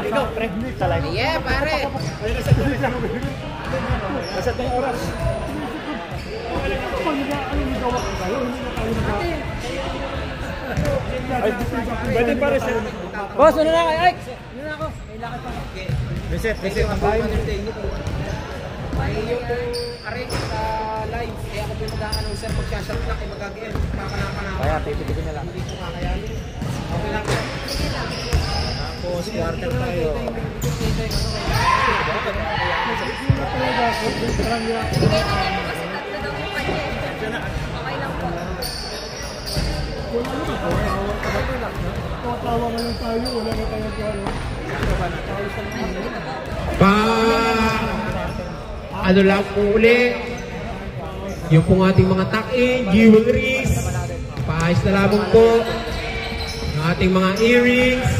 Ikaw, pre. Talaga. Yeah, pare. Nasa 10 oras. Pwede pare sir. Boss, ano na kayo? Ike? Ano na ako? May lakad pa. Reset ang bahay. Yung arrange sa live, kaya ako yung mag-aano, sir, pag-shot lang, ay mag-again. Kaya, pipitikin na lang. Hindi ko kakayanin. Okay lang. Tapos, quarter tayo. Ano lang po uli, yung pong ating mga tuck-in, jewelries, paayos na lamang po, yung ating mga earrings.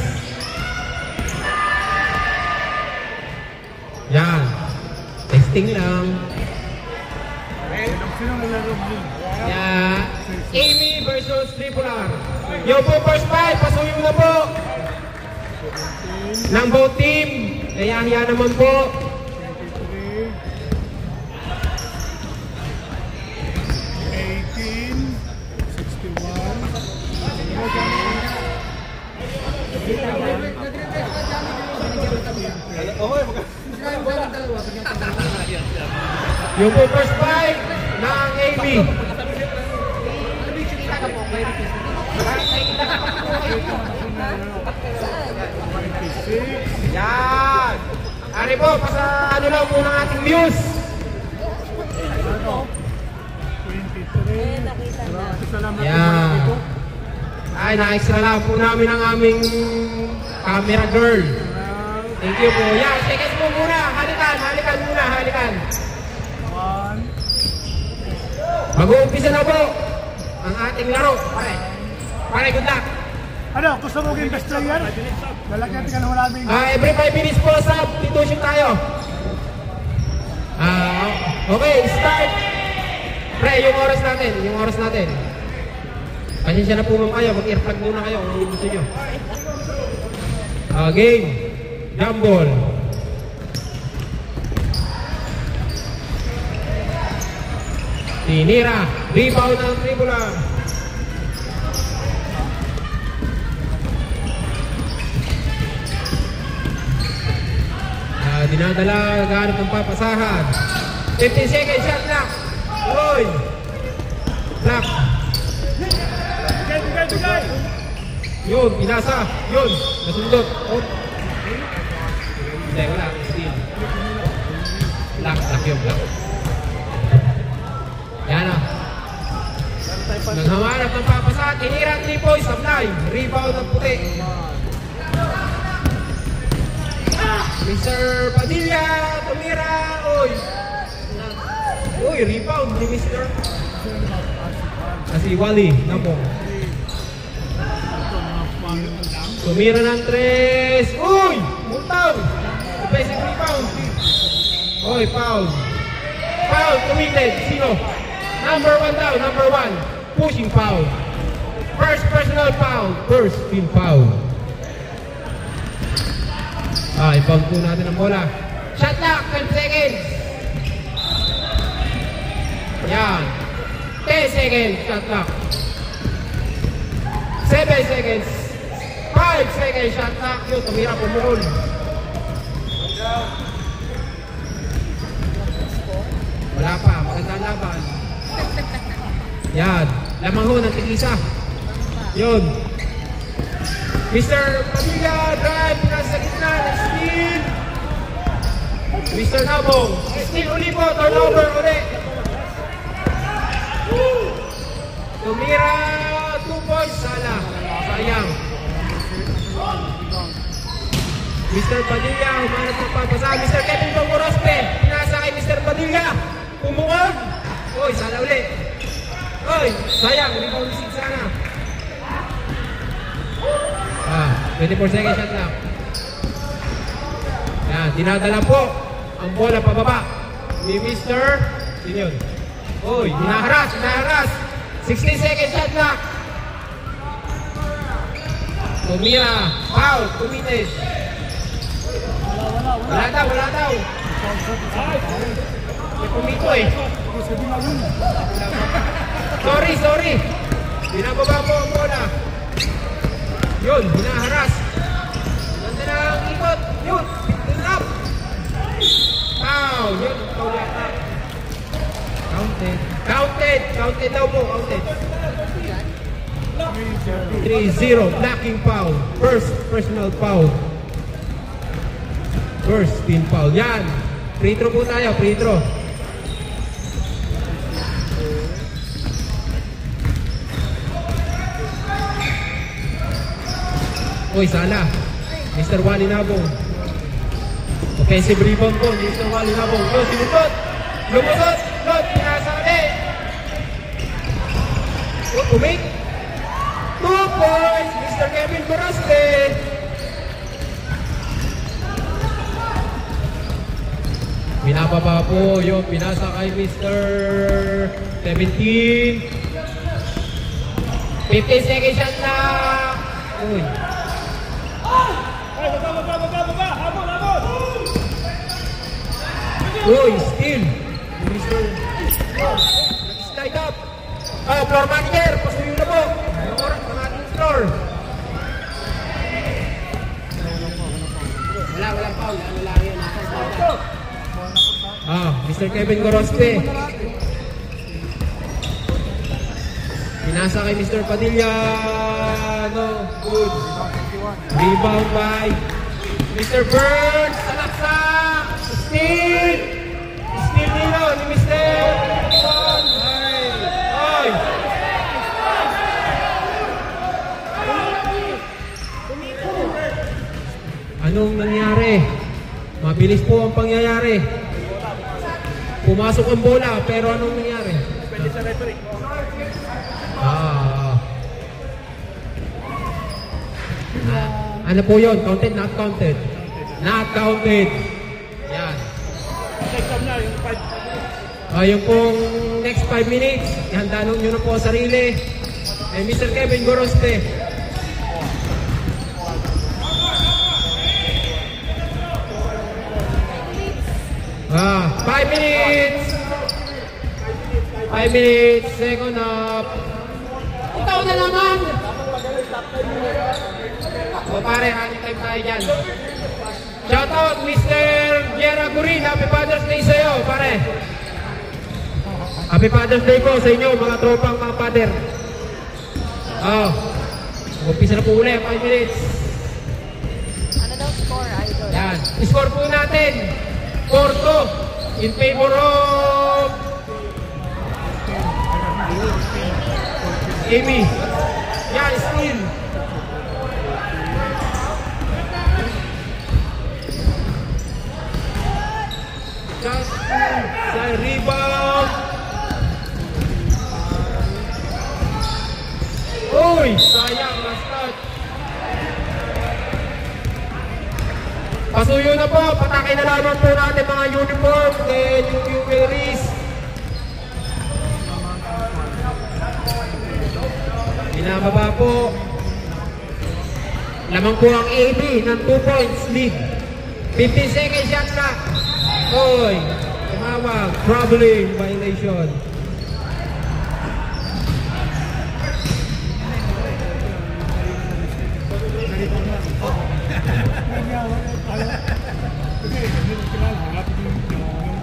Yan, testing lang. Yan, Amy versus Triple R. Yung po first fight, pasuyin mo na po. Ng both team, kaya naman po. Yung po first fight ng AB. Yan! Ari po, pasa ano lang po ng ating views. 23. Yan. Ay, na-extra lang po namin ang aming camera girl. Thank you po. Yan, seconds po muna. Halikan muna. Mag-uumpisa na po ang ating laro. Pare, good luck. Ano, gusto mo yung best player? Lalagyan ka na maraming... Every 5 minutes po substitution tayo. Okay, start. Pre, yung oras natin. Pasensya na po ma'am kayo, mag-earplug muna kayo kung gusto nyo. Game. Jump ball. Tinira. Rebound ng Triple R. Dinadala, gahanap ng papasahan. 15 seconds shot clock. Roy. Clock. Yun, pinasa. Yun, nasundot. Hindi, wala. Steal. Lock yun, lock. Yan na. Nanghamarap ng papasahan. Tinira 3 points, sablay. Rebound ng puti. Mr. Padilla, tumira. Uy, rebound ni Mr. Kasi Wally, napong. Tumira ng 3. Uy! Mutaw! Basic rebound. Uy, foul. Foul, committed. Sino? Number 1 daw, number 1. Pushing foul. First personal foul. First team foul. Ibang po natin ang bola. Shot clock, 12 seconds. Yan. 10 seconds, shot clock. 7 seconds. 5 seconds, shot clock. Yun, tumira po mukul. Wala pa, magandang laban. Yan, lamang ho ng tig-isa. Yun. Mr. Padilla, drive, nasa gitna, steal. Mr. Nabong, steal uli po, turnover uli. Tumira, 2 points, sala. Sayang. Mr. Padilla, humanap ng papasa. Mr. Kevin Bongorospe, pinasa kay Mr. Padilla. Pumukod. Uy, sala uli. Uy, sayang, rebound seat sana. 24 seconds shot lang. Yan, dinadala po ang bola pababa ni Mr. Sino yun? Uy, hinaharas. 16 seconds shot clock. Tumira. Foul. Committed. Wala daw. May pumito eh. Sorry. Binababa mo ang bola. Yun, hinaharas. Ganda na ang ikot. Yun, pick up. Foul. Yun, foul yata. Counted daw po. Counted. 3-0. Blocking foul. First personal foul. First team foul. Yan. Free throw po tayo. Free throw. Uy, sala. Mr. Wally Nabong. Offensive rebound po. Mr. Wally Nabong. Lumusot. Lot. Pinasa ulit. Umik. 2 points. Mr. Kevin Goroste. Pinababa po yung pinasa kay Mr. 17. 15 seconds shot na. Uy. Uy, steal. Mr. Slide up. Floor manager, pasuyo na po. Anong oras ang ating floor? Walang foul. Ano lang yun? Mr. Kevin Gorospe. Pinasa kay Mr. Padilla. No, good. Rebound by Mr. Burns. Salaksak. Steal nilo ni Mr. Ay. Anong nangyari? Mabilis po ang pangyayari. Pumasok ang bola, pero anong nangyari? Pwede sa referee. Ano po yun? Counted? Not counted? Not counted. Yan. Next time na, yung 5. Yung pong next 5 minutes, ihanda nyo na po ang sarili. Mr. Kevin Goroste. 5 minutes. 5 minutes. Second up. Ikaw na naman. O pare, honey time tayo dyan. Shoutout Mr. Guerra Gurin. Happy Father's Day sa'yo, pare. Happy Father's Day po sa inyo, mga tropang mga father. Umpisa na po ulit, 5 minutes. Ano daw score, idol? Yan. Score po natin. 4-2 in favor of Amy. Yan, steal. Sa rebound. Uy, sayang last touch. Pasuyo na po, patakin na lamang po natin mga uniform and yung queries. Binababa po. Lamang po ang AB ng 2 points lead. 15 seconds shot clock. Oy, tumawag. Troubling violation.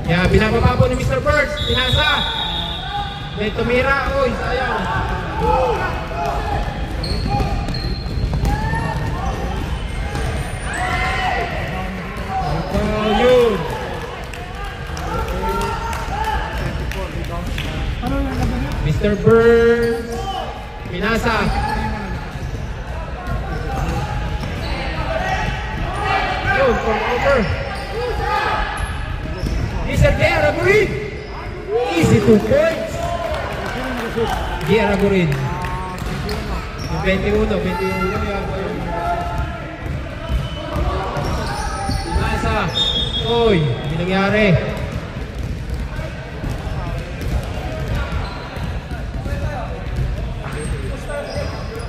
Yeah, binababa po ni Mr. Burns. Pinasa. May tumira. Uy, sayang. Yun. Mr. Burns. Pinasa. Yun, turnover. Mr. Guerra Gurin. Easy 2 points. Guerra Gurin. 21 yan. Pinasa. Uy, hindi nangyari.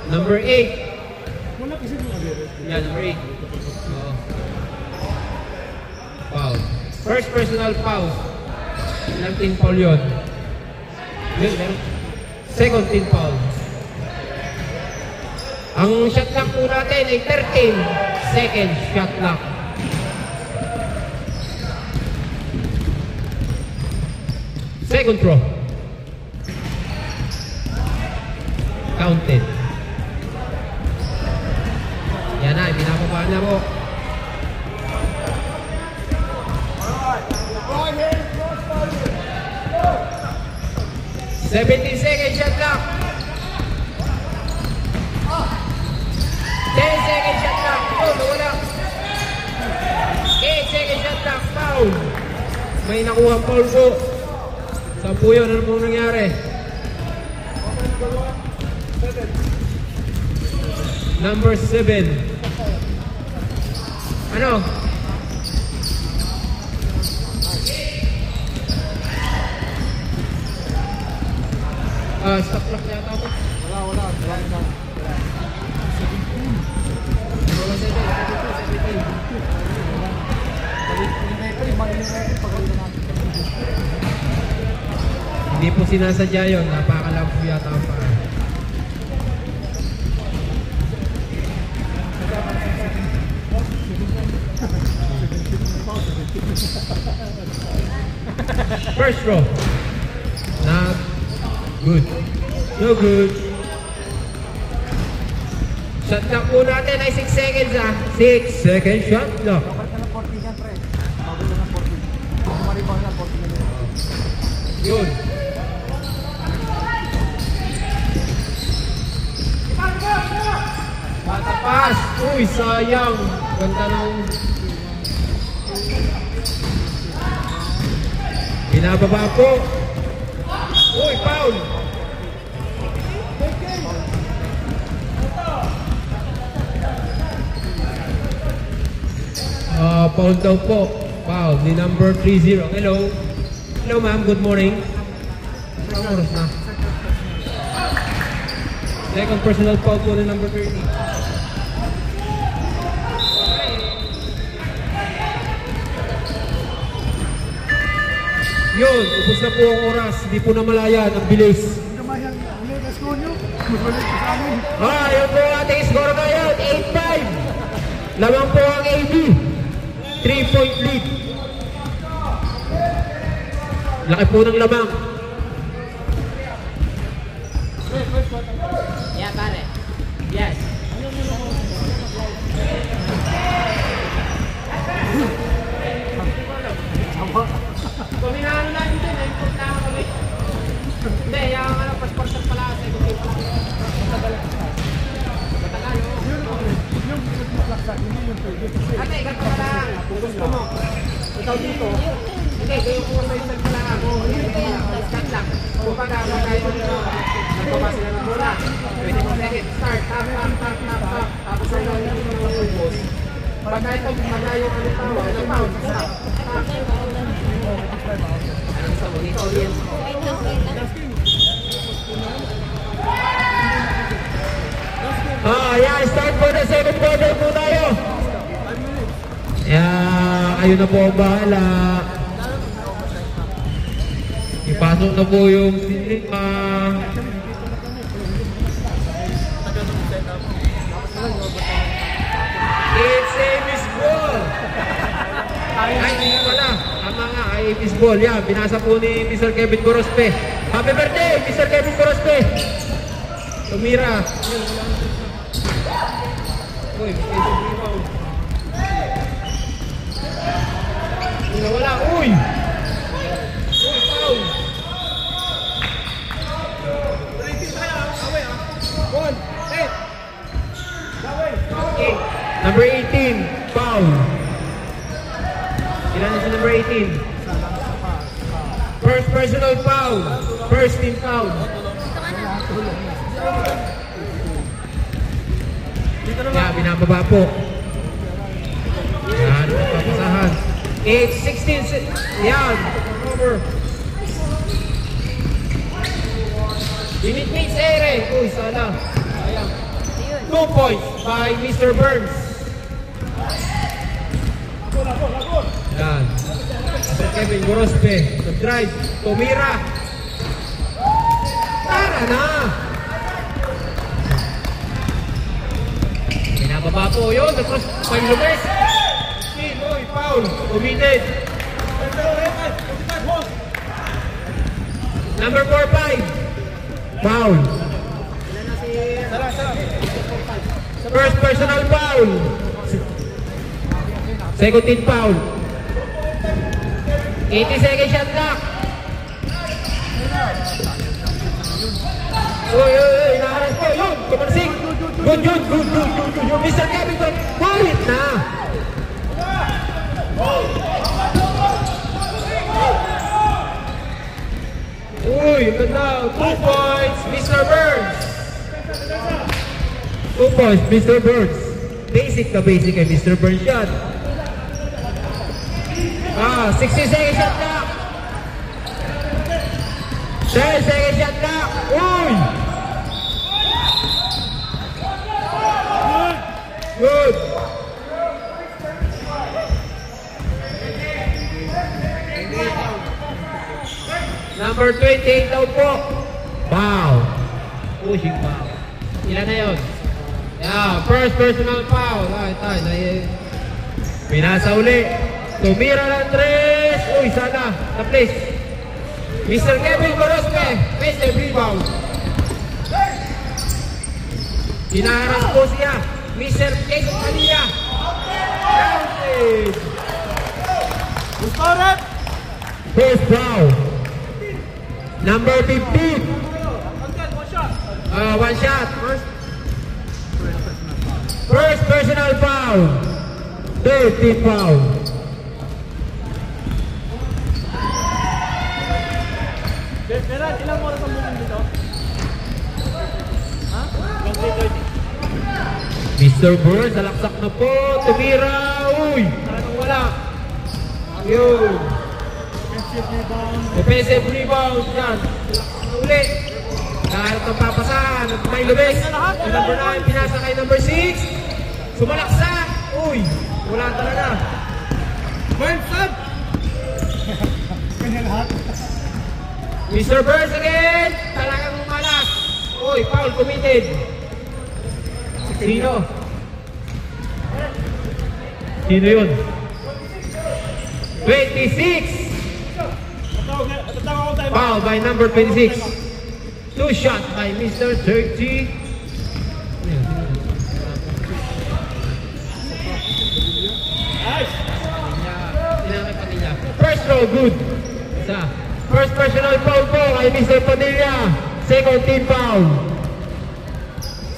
Number 8. Yan, number 8. Oo. Foul. First personal foul. Ilang team foul yun? Yun, meron. Second team foul. Ang shot clock po natin ay 13 seconds shot clock. Second throw. Counted. Yan na, binababaan na po. Seventeen seconds shot clock. 10 seconds shot clock. Oh, nawala. 8 seconds shot clock. Foul. May nakuha foul po. Saan po yun? Ano pong nangyari? Number 7. Ano? Stop clock yata ako. Wala. Hindi po sinasadya yun. Napakalam po yata ang paa. First row. Not good. No good. Shot clock po natin ay 6 seconds 6 seconds shot clock. Yun. Matapas. Uy, sayang. Ganda ng... Binababa po. Uy, foul. Foul daw po. Foul. Ni number 30. Hello. Hello ma'am, good morning. Anong oras na? Second personal foul po ni number 30. Yun, ubos na po ang oras. Hindi po na malayan. Ang bilis. Yun po ang ating score ngayon. 8-5. Lamang po ang AB. 3-point lead. Laki po ng lamang. Yeah, pare. Yes. Kuminano namin din, import na kami. Hindi, yung passport pala sa ito. Matagal. Ate, ganito ka lang. Kung gusto mo. Ikaw dito. Hindi, kayo kung sa isang ka lang. Start lang. Kung pag-ama kayo dito, nagbaba sila ng bola. 20 seconds. Start. Tap. Tapos ay lang yung mga pagka ito, magayo ang tawa. Ilang pound? Isa. Yeah, start for the second quarter po tayo. Ayun na po ang bahala. Ipasok na po yung sinima. It's a miss ball. Ay, hindi pala. Tama nga, ay miss ball. Yan, binasa po ni Mr. Kevin Gorospe. Happy birthday, Mr. Kevin Gorospe. Tumira. Uy, wala. Uy! Uy, foul! Number 18, foul. Ilan na si number 18? First personal foul. First team foul. Kaya binababa po. Yan, papasahan. 8-16. Yan. Over. Binitmate sa ere. Uy, sana. 2 points. by Mr. Burns. Yan. Sir Kevin Gorospe. Nag-drive. Tumira. Tara na! Pinababa po yun. Nag-cross by Lopez. Spin. Uy, foul. Committed. Number 4-5. Foul. First personal foul. Second team foul. 80-second shot clock. Uy, naharas po. Yun, kumansing. Good. Mr. Kevin, bulit na. Uy, ganda. 2 points, Mr. Burns. 2 points, Mr. Burns. Basic na basic kay Mr. Burns yan. 60-second shot clock. 10-second shot clock. Uy! Good. Number 28 daw po. Foul. Pushing foul. Ilan na yun? Yeah, first personal foul. Pinasa uli. Tumira ng 3. Uy, sana. Na-place. Mr. Kevin Gorospe. Best rebound. Hinaharap po siya. Mr. Jason Malia. Counted. First foul. Number 15. One shot. First personal foul. 13 foul. Ilang oras ang moving dito? Ha? Mr. Burns, nalaksak na po. Tumira. Uy! Parang wala. Yun. Offensive rebound. Yan. Ulit. Kaharap ng papasahan. At may Lopez. Ang number 9. Pinasa kay number 6. Sumalaksa. Uy! Wala talaga. Burns up! Mr. Burns again. Talagang umalas. Uy, foul committed. Sino? Sino yun? 26! Foul by number 26. 2 shots by Mr. 30. First row, good. Isa. First personal foul po kay Mr. Padilla. Second team foul.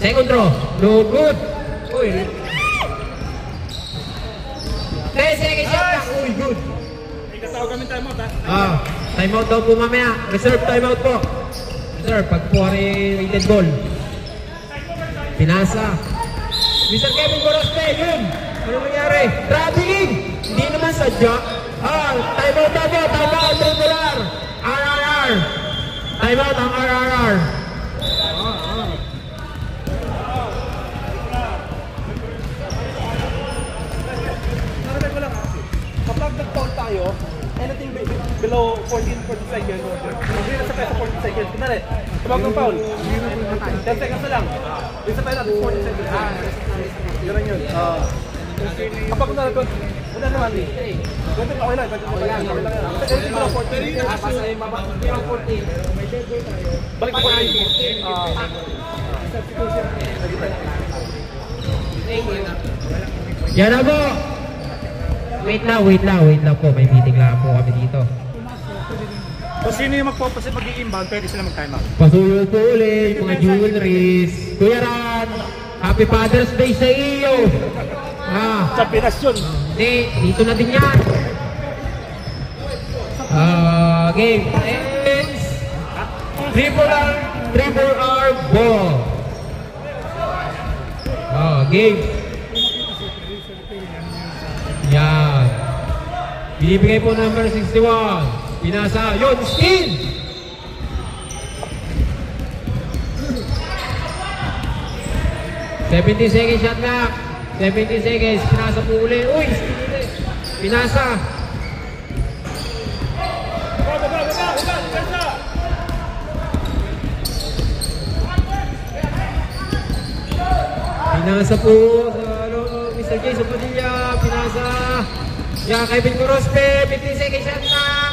Second row, no good. Uy. 10 seconds shot back. Uy, good. Ikataw kami timeout ha? Timeout daw po mamaya. Reserve timeout po. Reserve, pag po rated ball. Pinasa. Mr. Kevin Gorospe, yun. Ano nangyari? Traveling. Hindi naman sadya. Timeout na po. Timeout, regular. RRR. Timeout ang RRR. Kapag nag-foul tayo, anything below 14 seconds, hindi na sa pesa 14 seconds. Kunwari, kapag ng foul, 10 seconds na lang. Yung sa pesa 14 seconds. Ganun yun. Kapag nag-foul, wala naman eh. Okay lang, anything below 14. Balik ko 14. Yan na po. Wait lang po. May meeting lang po kami dito. Kung sino yung magpo-posit mag-i-inbound, pwede sila mag-timeout. Pasuyol po ulit, mga jewelries. Kuya Ran, Happy Father's Day sa iyo. Sa Pinas yun. Hindi, dito na din yan. Game ends. Triple R ball. Game. Yan. Binibigay po number 61. Pinasa. Yun, spin! 70 seconds shot clock. 70 seconds. Pinasa po uli. Uy! Pinasa. Pinasa po Mr. Jason Padilla. Pinasa. Yeah, Kevin Gorospe. 15 seconds shot clock.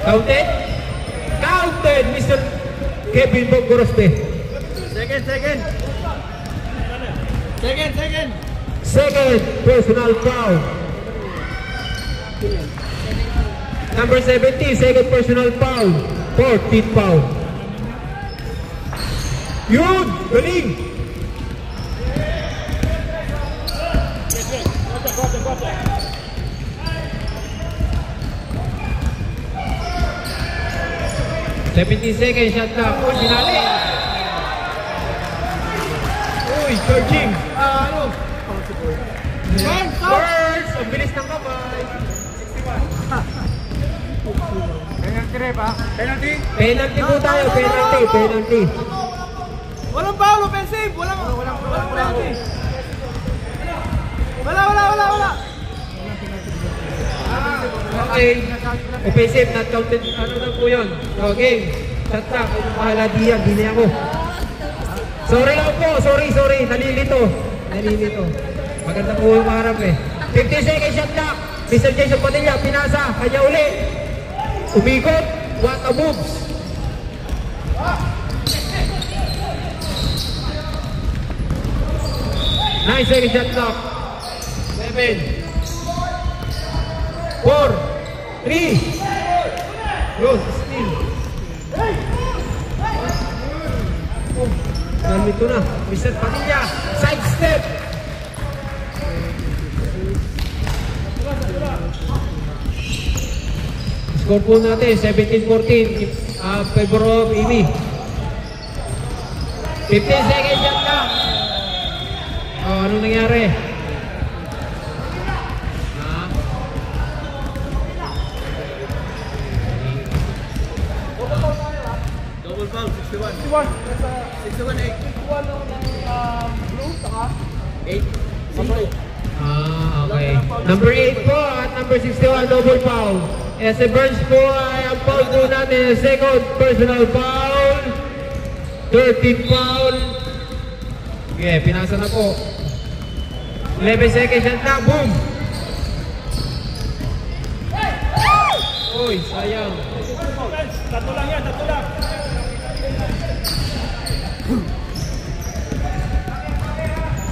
Counted? Counted, Mr. Kevin Gorospe. Second personal foul. Number 70, second personal foul. 14th foul. Yun! Galing! $17 seconds shot clock. Uy, sinali! Uy, charging! Burns! Ang bilis ng kamay! Penalty po tayo, penalty. Walang foul, offensive! Walang penalty! Wala! Okay. Offensive, not counted. Ano na po yun? Okay. Shot clock. Bahala diyan, hindi ako. Sorry lang po, sorry. Nalilito. Maganda po yung harap eh. 50 seconds shot clock. Mr. Jason Padilla, pinasa. Kanya uli. Umikot. What a moves. Nice second shot clock. 7 4 3 close steal. Nandito na Mr. Padilla, side step. Score po natin 17-14 favor of Amy. 15 seconds shot clock. Anong nangyari? Double foul, 61. 61, 8. 61 ng blue, saka 8. Okay. Number 8 po at number 61, double foul. As a Burns po ay ang foul po natin, second personal foul. 13th foul. Okay, pinasa na po. 11 seconds shot na, boom! Uy, sayang. Tatlo lang yan.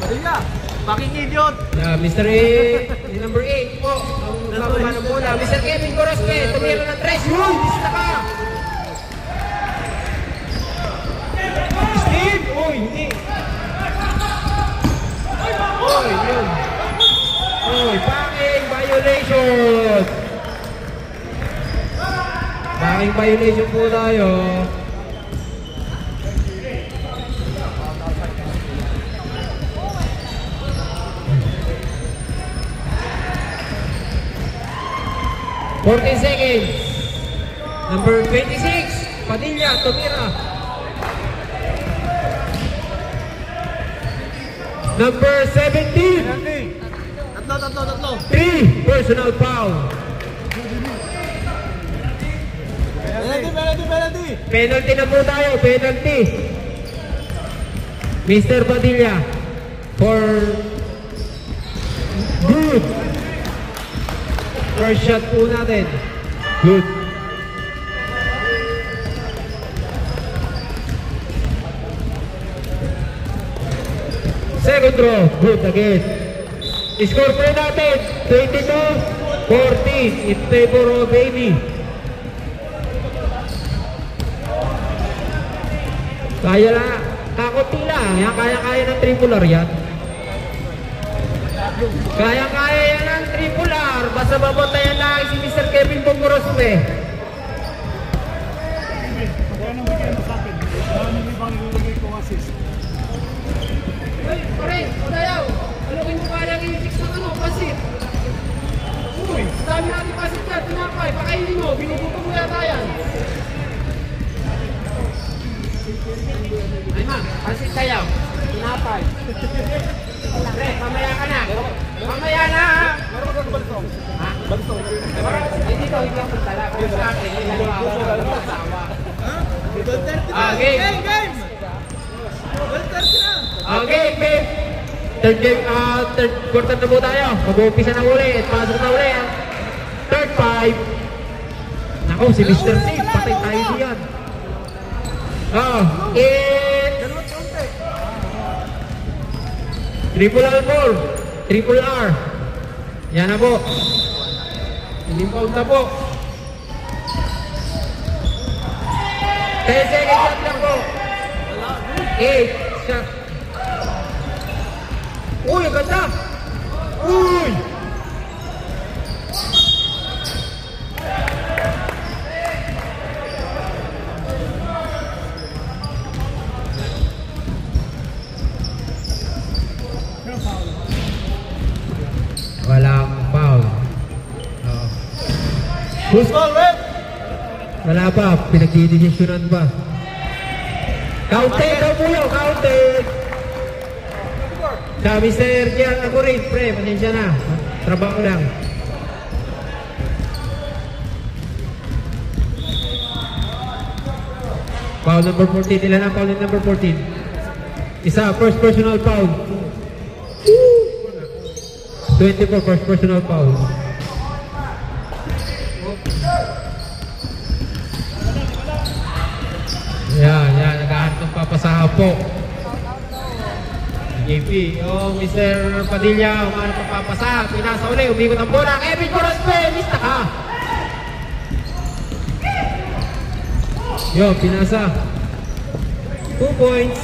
Padilla, fucking idiot! Yeah, Mr. A, number 8 po. Ang bababa ng bola. Mr. Kevin Gorospe, tumira ng 3. Uy, disna ka! Steve! Uy, hindi. Uy, yun. Uy, backing violation. Backing violation po tayo. $40 seconds. Number 26, Padilla, tumira. Number 17. Tatlo. 3 personal foul. Penalty. Penalty na po tayo, penalty. Mr. Padilla for good. First shot po natin. Good. Second throw. Good again. Score po natin 22-14 in favor of Amy. Kaya lang, kakunti lang. Kaya ng tripular yan. Kaya yan ng tripular. Basta babantayan lang si Mr. Kevin Gorospe. Anong bigyan mo sa akin? Anong ibang ilagay ko assist? Uy, pare, udayaw. Alukin mo kaya lang yung 6 ng kasi. Uy, dami natin kasi dyan, tinapay. Pakainin mo, binubuto mo yata yan. Ay ma'am, pansit sayaw. Tinapay. Pre, mamaya ka na. Mamaya na. Meron ka ng balsong. Ha? Balsong. Hindi ko hindi ako tala. Pero sa akin, hindi ko ako asawa. Game! Game! Okay, game! Third game, third quarter na po tayo. Mag-uumpisa na ulit. Pasok na ulit. Third 5. Nako, si Mr. C. Patay tayo diyan. It's Triple R 4. Triple R. Yan na po. Inimpound na po. 10 seconds shot lang po. 8 shot. Uy, ang ganda! Uy! Walang foul. Who's call, ref? Wala pa, pinagdidesisyonan pa. Counted daw po yun, counted! Sabi Sir Gian, ako rin, pre, pasensya na. Trabaho lang. Foul number 14, ilan ang foul number 14? Isa, first personal foul. 24, first personal foul. Yan, naghahanap ng papasaha po. JP, Mr. Padilla, umanap ng papasaha. Pinasa uli, umikot ang bola. Kevin Corospe, lista ka. Yo, pinasa. 2 points.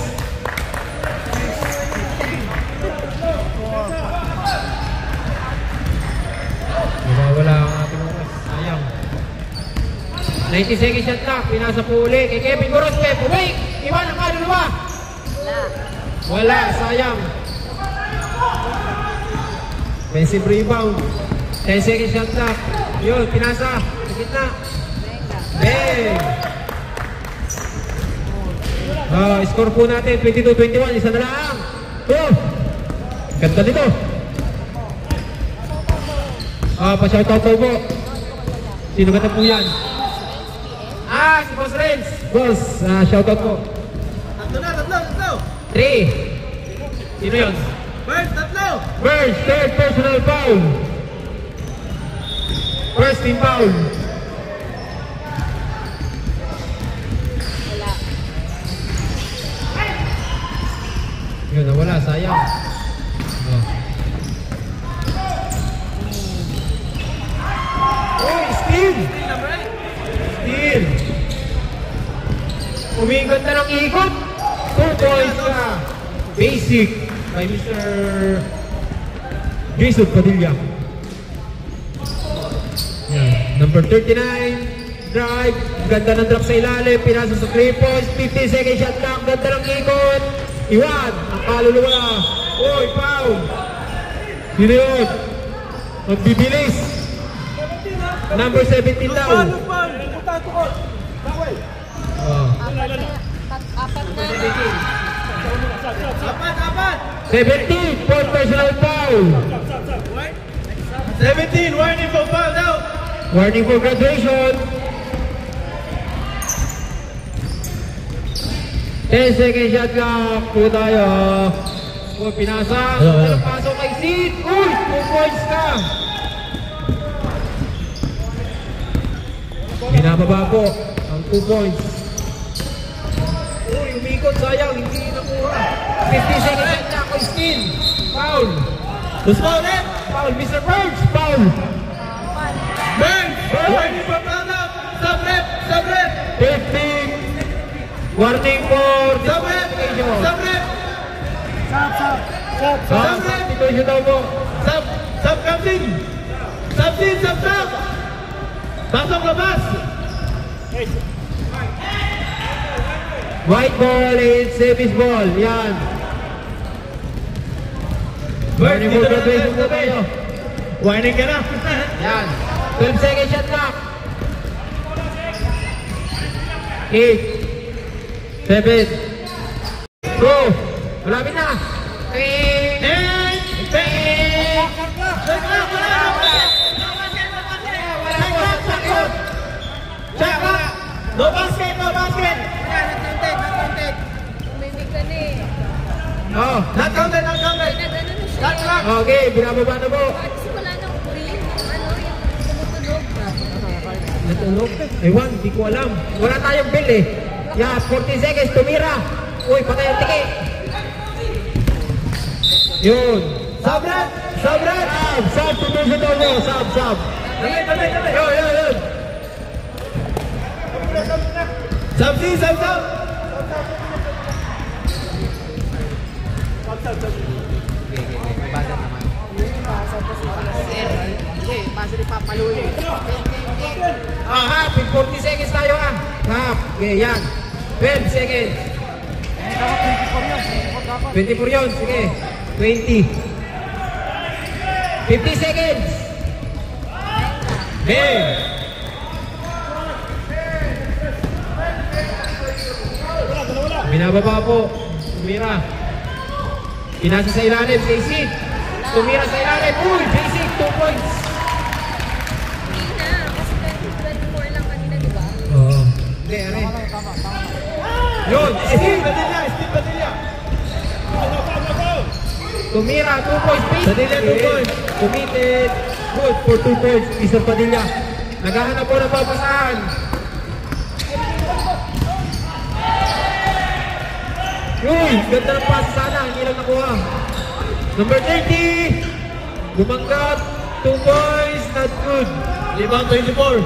Wala ang ating oras. Sayang. 90 seconds shot clock. Pinasa po uli kay Kevin Corospe. Pumik! Iwan ang kaluluwa. Wala. Sayang. Offensive rebound. 10 seconds shot clock. Yun, pinasa. Sa gitna. Bang! Score po natin. 22-21. Isa na lang. Ganda nito. Pa-shoutout po. Sino ganda po yan? Si Boss Renz. Boss, shoutout po. Tatlo. 3. Sino yun? First, tatlo. First, third personal foul. First team foul. Yun, nawala. Sayang. Steal! Steal! Umikot na ng ikot. 2 points na. Basic by Mr. Jason Padilla. Yan. Number 39. Drive. Ganda ng drop sa ilalim. Pinasa sa 3 points. 15 second shot clock. Ganda ng ikot. Iwan. Ang kaluluwa. Uy, foul. Sino yun? Magbibilis. Number 17 daw. Apat. 17, fourth personal foul. 17, warning for foul now. Warning for graduation. 10 second shot clock po tayo. Pinasa. Pasok kay Sid. Uy, 2 points ka. Binababa po ang 2 points. Uy, umikot, sayang, hindi nakuha. 50 seconds shot na kay Stin. Foul. Who's foul, ref? Foul, Mr. Burns. Foul. Burns. Warning for foul now. Stop, ref. 15. Warning for disqualification. Stop, ref. Substitution daw po. Stop, captain. Stop. Pasok labas. White ball is service ball. Yan. Warning for graduation po tayo. Warning ka na. Yan. 12 second shot clock. 8, 7. Go. Malapit na. 10. 10. No basket, no basket. Umimik ka na eh. Oh. Not counted, not counted. Nagano na siya. Shot clock. Okay, binababa na po. Kasi wala nang green. Ano yung tumutunog. Natulog? Ewan, di ko alam. Wala tayong bill eh. Yeah, 40 seconds, tumira. Uy, patay ang tiki. Yun. Sabrat, sabrat. Sab, tutusin daw mo. Sab. Yun. Sabsi, sab. Hap, 40 seconds tayo ah. Hap, okay, yan. 12 seconds. 24 yun, sige. 20. 50 seconds. Okay. Binababa po. Tumira. Pinasa sa ilalim, Basic. Tumira sa ilalim. Uy, Basic, 2 points. Hindi na. Kasi 24 lang kanina, di ba? Oo. Hindi, ano yun, Steve Padilla. Tumira, 2 points. Basic. Padilla, 2 points. Committed. Good for 2 points, Mr. Padilla. Naghahanap po ng papasahan. Uy, ganda ng pasa sana, hindi lang nakuha. Number 30, Gumanggat, 2 points, not good. Rebound 24.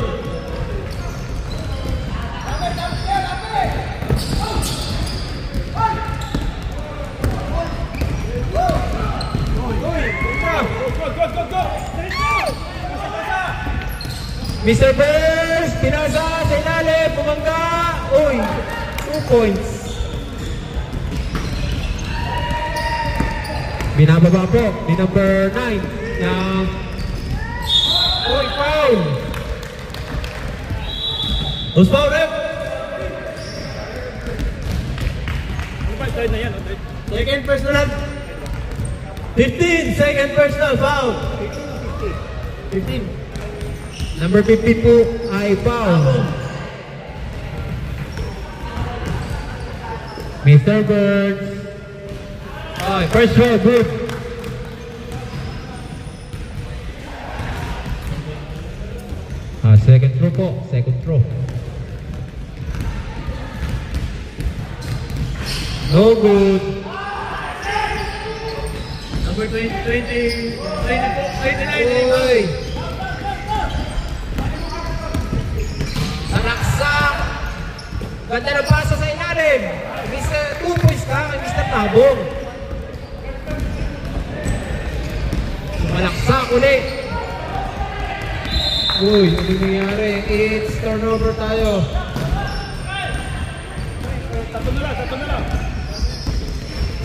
Mr. Burns, pinasa sa ilalim, Gumangga. Uy, 2 points. Binababa po ni number 9 ng uy, foul. Who's foul, ref? Second personal. 15, second personal foul. 15. Number 50 po ay foul. Mr. Burns. Okay, first row, good. Second throw po, second throw. No good. Number 29. Uy. Sanaksak. Ganda ng pasa sa ilalim. Mr. 2 points ka kay Mr. Tabong. Malaksak ulit. Uy, ano nangyari? It's turnover tayo.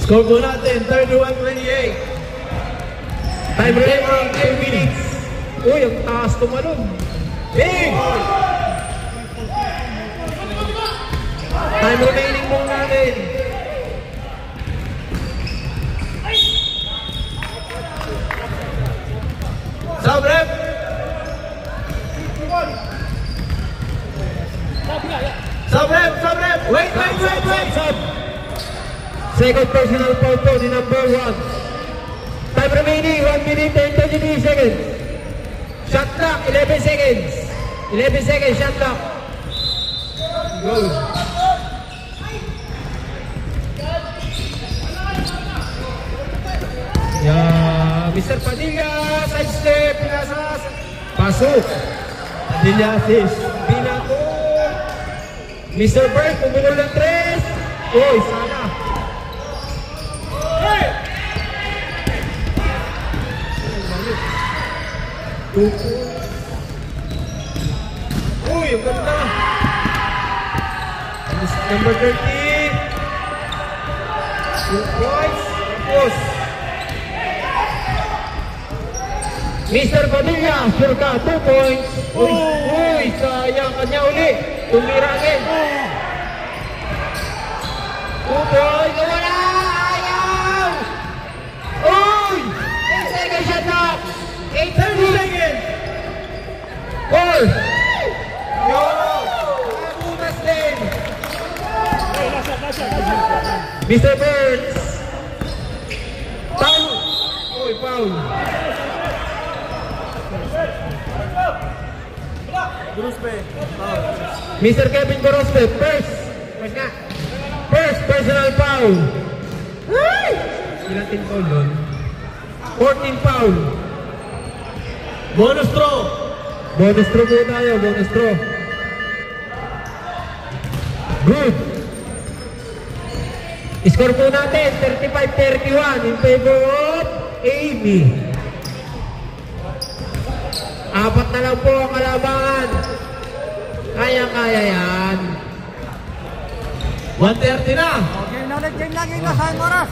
Score po natin, 31-28. Time remaining 2 minutes. Uy, ang taas tumalon. Big! Time remaining mo natin. Sub rep. Sub rep. Wait. Sub. Second personal foul po ni number 1. Time remaining 1 minute and 33 seconds. Shot clock 11 seconds. 11 seconds shot clock. Go. Yeah, Mr. Padilla, side step, pinasas. Pasok. Padilla assist. Binato. Mr. Bird, pumulol ng 3. Uy, sana. Uy, ang ganda. Number 30. 2 points. Tapos. Mr. Padilla, sure ka, 2 points. Uy, sayang kanya uli. Tumira agad. Uy! Wala! Ayaw! Uy! 10 seconds shot clock! 8 seconds! 4! Yo! Butas din! Mr. Burns! Foul! Uy, foul! Gruspe. Mr. Kevin Gorospe, first nga. First personal foul. Ay! Ilang team foul doon? 14 foul. Bonus throw. Bonus throw po tayo, bonus throw. Good. Score po natin, 35-31 in favor of Amy. Apat na lang po ang kalabangan. Kaya-kaya yan. 1:30 na. Game na ulit, game na, sayang oras.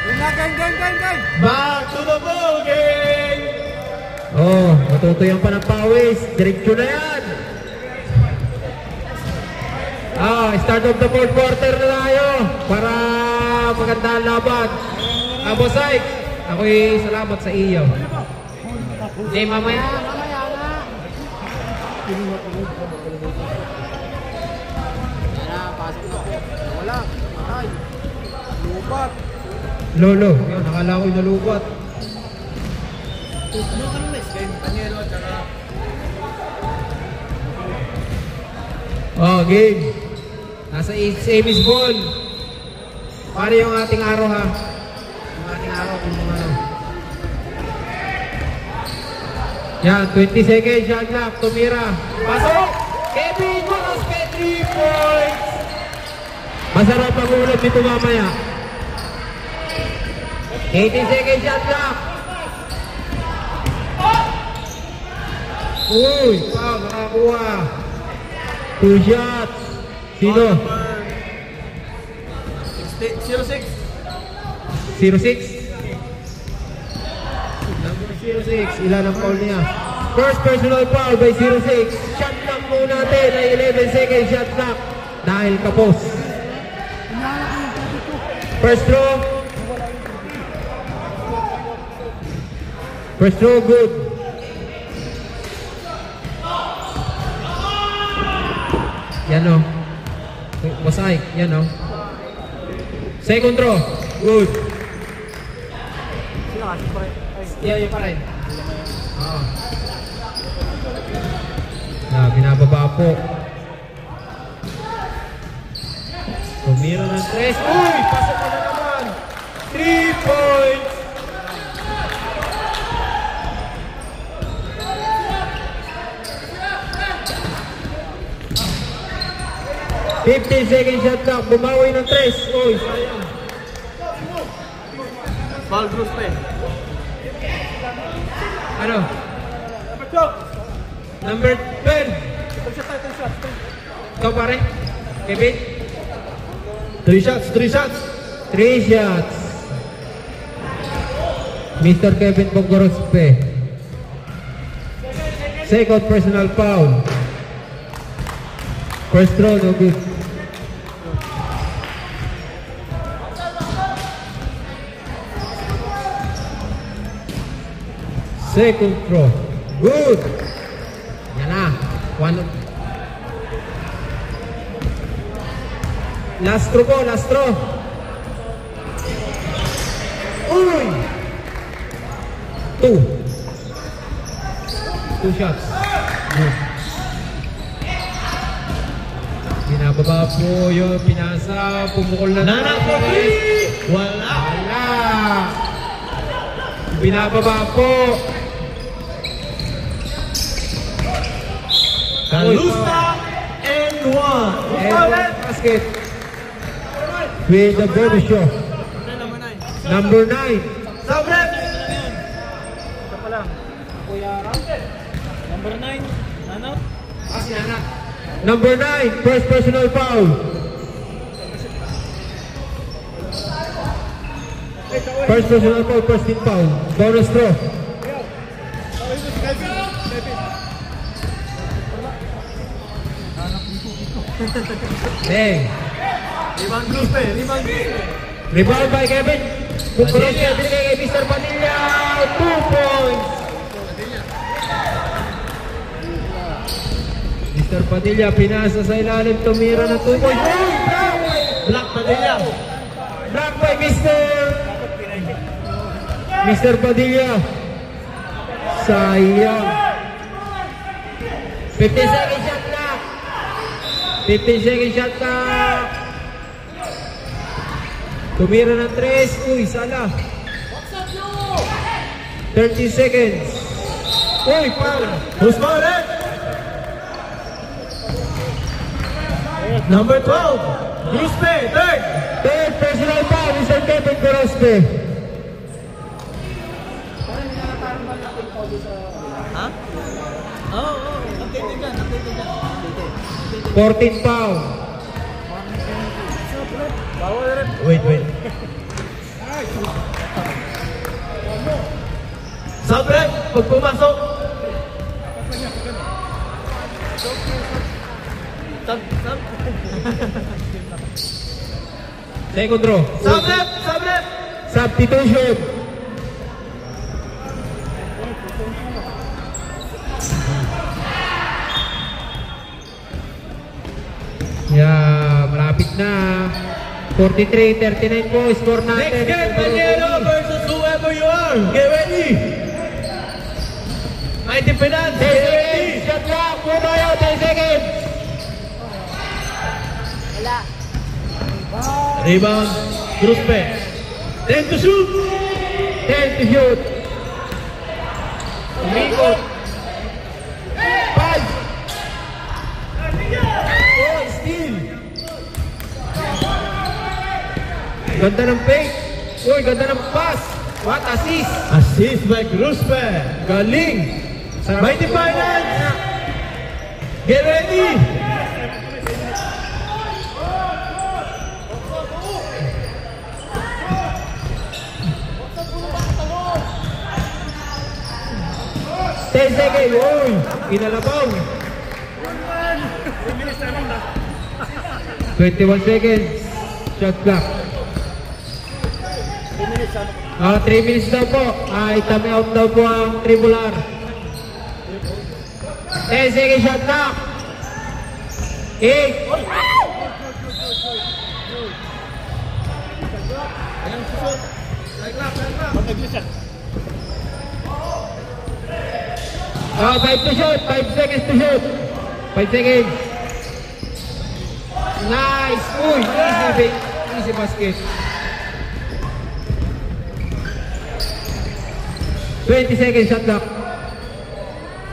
Game. Back to the ball game. Oh, matutuyan pa ng pawis. Diretso na yan. Start of the fourth quarter na tayo para maganda ang laban. Boss Ike, ako'y salamat sa iyo. Hindi, mamaya na. Pasok na. Wala. Patay. Lupat. Lolo, yun, nakala ko'y nalubat. Game. Nasa Amy's ball. Para yung ating araw ha. Yung ating araw kung mga ano. Yan, 20 seconds, shot clock, tumira. Pasok! Kevin Gorospe, 3 points! Masarap ang ulam nito mamaya. 18 seconds, shot clock. Uy, nakakuha. 2 shots. Sino? 06. 06? Number 06, ilan ang foul niya? First personal foul by 06. Shot clock muna natin ay 11 seconds shot clock dahil kapos. First throw. First throw, good. Yan o. Basay, yan o. Second throw, good. Yeah, yun pa rin. Binababa po. Tumira ng 3. Uy! Pasok pa na naman! 3 points! $15 seconds shot clock. Bumawi ng 3. Uy, sayang. Foul Gruspe. Ano? Number 12. Ikaw pare? Kevin? 3 shots. 3 shots. Mr. Kevin Gorospe. Second personal foul. First throw, no good. Second throw. Good. Yan na. Last throw po, last throw. Uy! 2 shots. Good. Binababa po yung pinasa. Pumukol na Nana po, 3! Wala! Binababa po. Kalusta and 1. And basket. With the bonus shot. Number 9. Sabre! Number 9. Ano? Number 9. First personal foul. First personal foul, first team foul. Bonus throw. Deng. Rebound Gruspe. Rebound by Kevin. Kukurospe, binigay kay Mr. Padilla. 2 points. Mr. Padilla, pinasa sa ilalim. Tumira ng 2 points. Black Padilla. Block by Mr. Padilla. Sayang. 15-second shot clock. 15-second shot clock. Tumira ng 3. Uy, sala. 30 seconds. Uy, foul. Who's fouled? Number 12. Gruspe, third. Third personal foul, Mr. Kevin Corospe. Ha? Oo. Updated yan. 14 foul. Wait. Sabre, pag pumasok. Sab. Second row. Sabre. Substitution. Yeah, malapit na. 43-39 po, score natin. Next game, Panyero versus whoever you are. Get ready. Mighty Finance, 10 get seconds. ready. Shot clock. Pumayo, 10 seconds. Wala. Rebound, Gruspe. 10 to shoot. 10 to shoot. Umikot. 5. Oh, steal. Ganda ng fake. Uy, ganda ng pass. What assist. Assist by Gruspe. Galing. Sarap. Mighty Finance, get ready. Ten seconds. Uy, inalabaw. 21 seconds. Shot clock. 3 minutes daw po. Time out daw po ang tribular. 10 seconds shot clock. 8. Ah, 5 to shoot. 5 seconds to shoot. 5 seconds. Nice. Uy, easy basket. 20 seconds shot clock.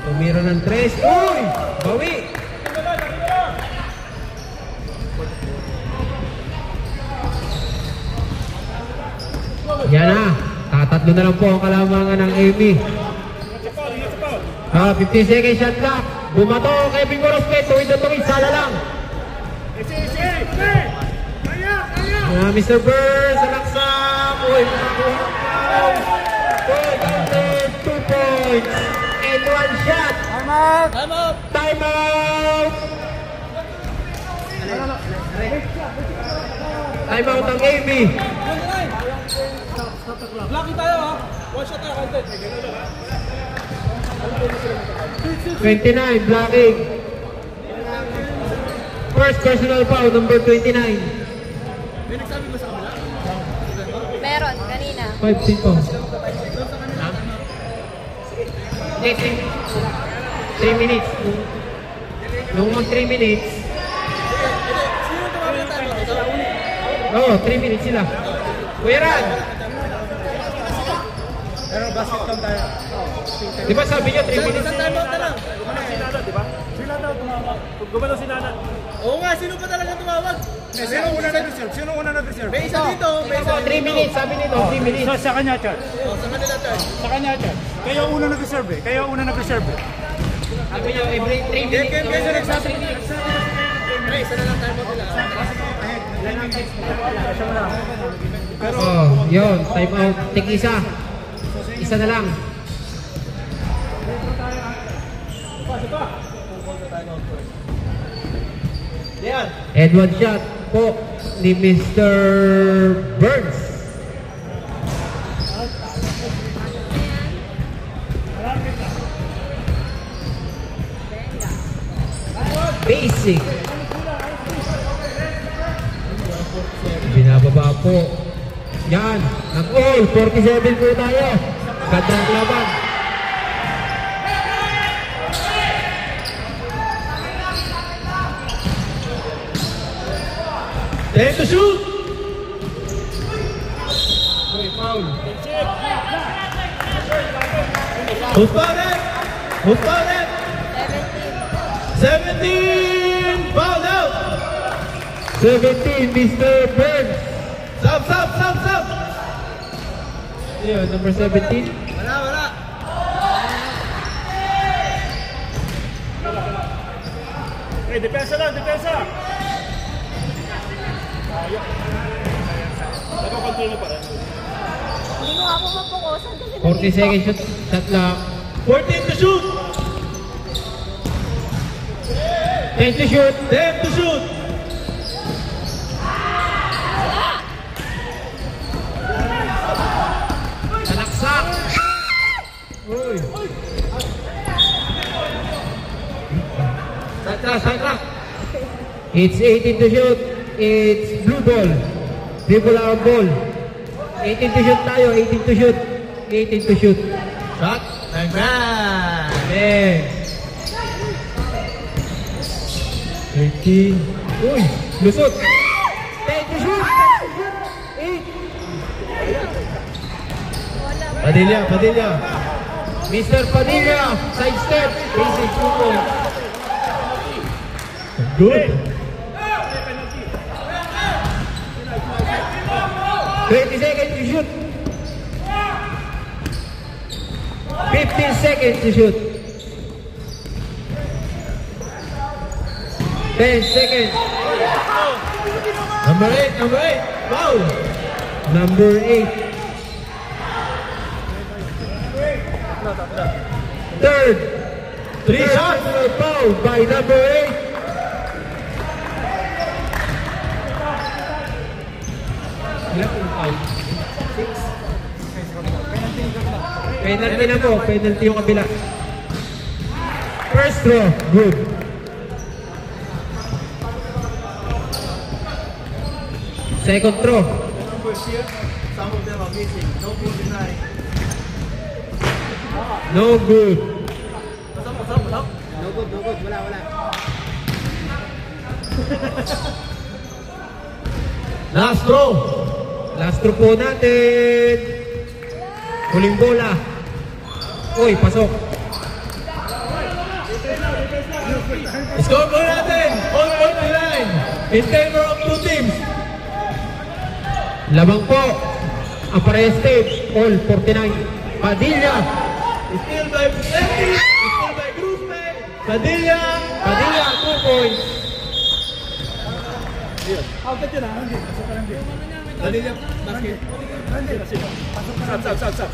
Tumira ng 3. Uy! Bawi! Yan na. Tatatlo na lang po ang kalamangan ng Amy. 15 seconds shot clock. Bumato kay Kevin Corospe. Tuwid na tuwid. Sala lang. Mr. Burns, alaksak. Uy, makakuha. Uy, 2 points. And 1 shot. Time out. Time out ang Amy. Blocking tayo ha. One shot tayo, content. 29, blocking. First personal foul, number 29. Meron, kanina. 5 po. Next, 3 minutes. Nung mag 3 minutes. Oo, 3 minutes sila. Kuya Ran. Pero basket count tayo. Di ba sabi niyo 3 minutes? Time out na lang. Gumano si Nana, di ba? Sila daw tumawag. Gumano si Nana. Oo nga, sino pa talaga tumawag? Sino una nag-reserve? Sino una nag-reserve? May isa dito. May isa 3 minutes, sabi nito, 3 minutes. Sa kanya, Chad. Sa kanila, Chad. Sa kanya, Chad. Kayo una nag-reserve eh. Kayo una nag-reserve eh. Sabi niyo, every 3 minutes. Kaysa nagsabi. Ay, isa na lang time out nila. Oh, yun, time out. Take isa. Isa na lang. And one shot po ni Mr. Burns. Basic. Binababa po. Yan. Nag-all. 47 po tayo. Gandang laban. Time to shoot! Okay, foul. Who's fouled it? Who's fouled it? 17! Fouled out! 17, Mr. Burns. Stop, stop, stop, stop! Yeah, number 17. Wala. Okay, depensa lang, depensa! Nakakontrol mo pa rin. Hindi ko ako mapukosan kasi 40 seconds shot. Shot lang. 14 to shoot! 10 to shoot. 10 to shoot! Talaksak. Uy. Sakrak. It's 18 to shoot. It's blue ball. Dribble out ball. 18 to shoot tayo. 18 to shoot. 18 to shoot. Shot! Bang, bang! Next. 13. Uy. Lusot. 10 to shoot. 8. Padilla. Mr. Padilla. Side step. Basic 2 points. Good! 20 seconds to shoot. 15 seconds to shoot. 10 seconds. Number 8, foul! Number 8. Third. 3 shots! Foul by number 8. Ilan po yung foul? 6. Penalty na po. Penalty yung kabila. First throw. Good. Second throw. Some of them are missing. No good tonight. No good. No good. Wala. Last throw! Last throw po natin. Huling bola. Uy, pasok. Scoreboard natin! On 49! In favor of 2 teams! Lamang po. Ang parehas team. All 49. Padilla. Still by Andy! Still by Grusme! Padilla! 2 points. Padilla, basket. Sab.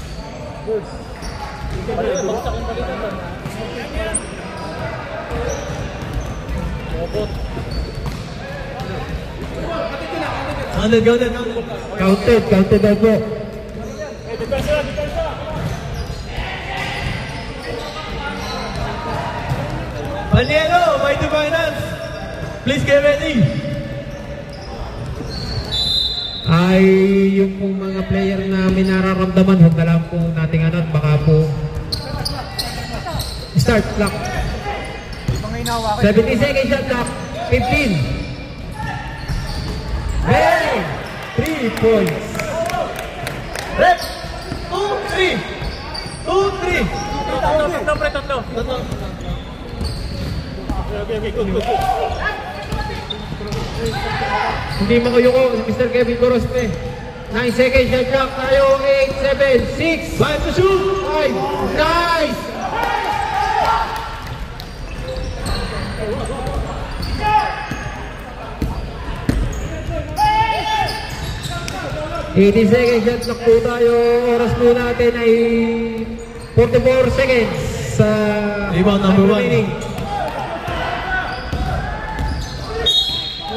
Counted. Counted daw po. Panielo, by the finance! Please get ready! Ay, yung pong mga player na may nararamdaman, huwag na lang po nating at baka po start clock. 70 seconds shot clock. 15. Hey! 3 points. Rep! 2-3! 2-3! Tatlo. Okay, good. Hindi makuyuko si Mr. Kevin Gorospe. 9 seconds shot clock tayo. 8, 7, 6, 5 to shoot! 5. Nice! $80 seconds shot clock po tayo. Oras po natin ay 44 seconds sa Rebound number 1. remaining.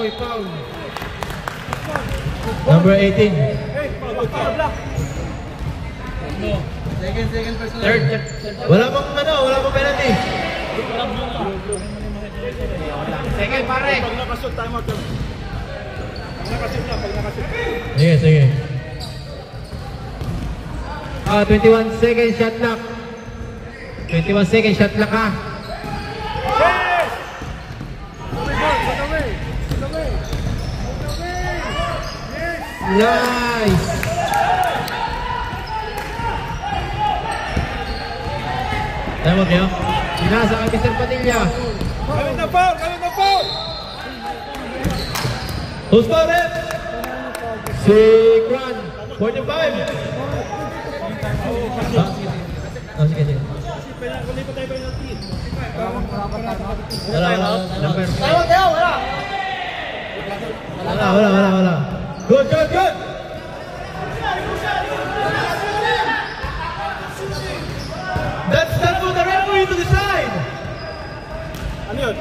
Oy, foul. Number 18. Hey, foul block. Third. Wala pang penalty. Second, pare. Pag nakashoot, time out. Pag nakashoot na, pag nakashoot. Sige. 21 seconds shot clock. 21 seconds shot clock ha. Yes! Put away! Yes! Nice. Tama kayo? Pinasa kay Mr. Padilla. Kawin na foul! Who's fouled it? Si Kwan. 45. Sige. Kung pa tayo penalty. Wala. Good. That's for the referee to decide. Ano yun?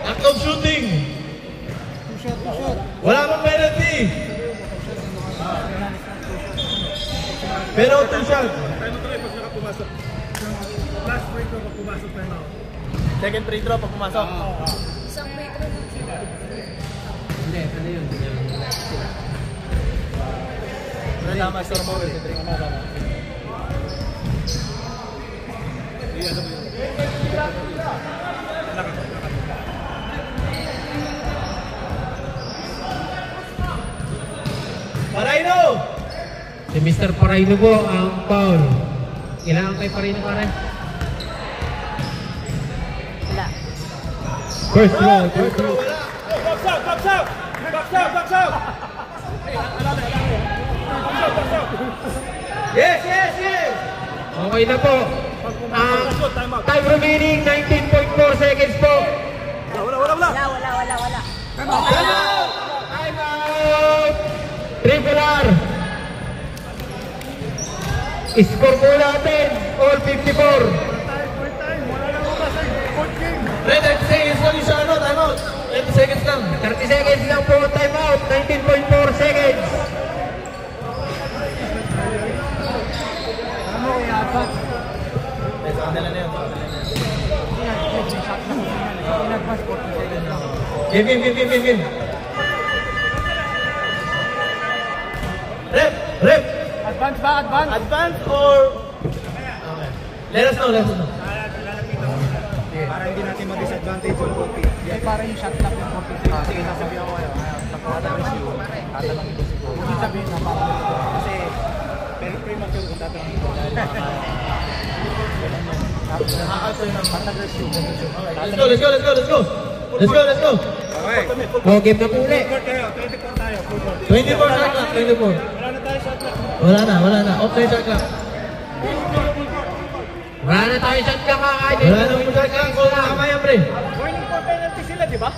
Act of shooting. Wala pang penalty. Pero 2 shot. Tayo mag-try pag nakapumasok. Last free throw pag pumasok tayo na. Second free throw pag pumasok. Isang free throw. Tama, sir mo. Paraino! Si Mr. Paraino po ang foul. Kailangan kay Paraino pare? Wala. First row. Box out! Yes! Okay na po. Time remaining 19.4 seconds po. Wala. Wala. Time out! Triple R. Score po natin. All 54. Red, 30 seconds lang yung ano, time out. 30 seconds lang. 30 seconds lang po, time out. 19.4 seconds. Game. Rep. Advance or... Okay. Let us know. Para hindi natin ma-disadvantage yung 40. Para yung shot clock ng 40. Sige, sasabihin ko kayo. Tatanungin ko siguro. Hindi sabihin na para kasi very premature kung tatanungin ko. Nakaka-answer ng patagressive. Let's go. Okay. Game na po ulit. 24 tayo. 24 shot clock, 24. Wala na tayo shot clock. Wala na. Off na yung shot clock. Wala na tayo shot clock kakain. Wala na yung shot clock. Kung tama yan, pre. Warning for penalty sila, di ba?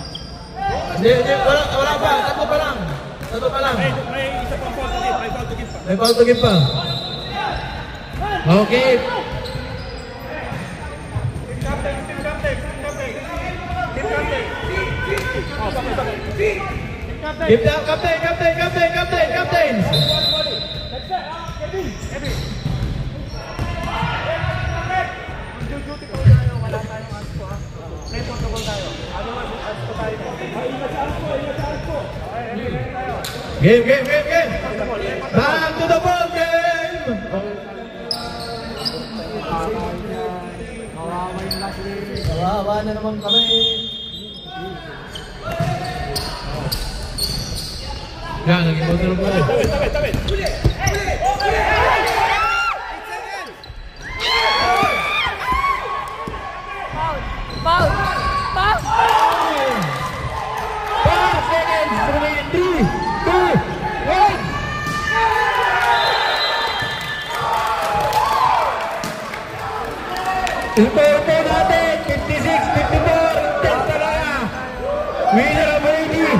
Hindi. Wala pa. Tatlo pa lang. May isa pang foul to give. May foul to give pa. May foul to give pa. Okay. Give down, captain. Game. Back to the ball game. Kawawa na naman kami. Yan, nag-ibot na naman ulit. Tawid. Foul! 5 seconds remaining. 3, 2, 1. Score po natin, 56-54. Intense talaga. Winner of Brady.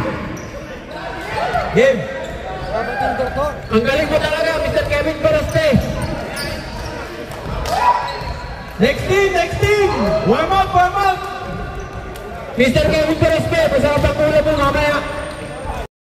Game. Ang galing mo talaga, Mr. Kevin Baraste. Next team. Warm up. Mr. Kevin Baraste, masarap ang kula po mamaya.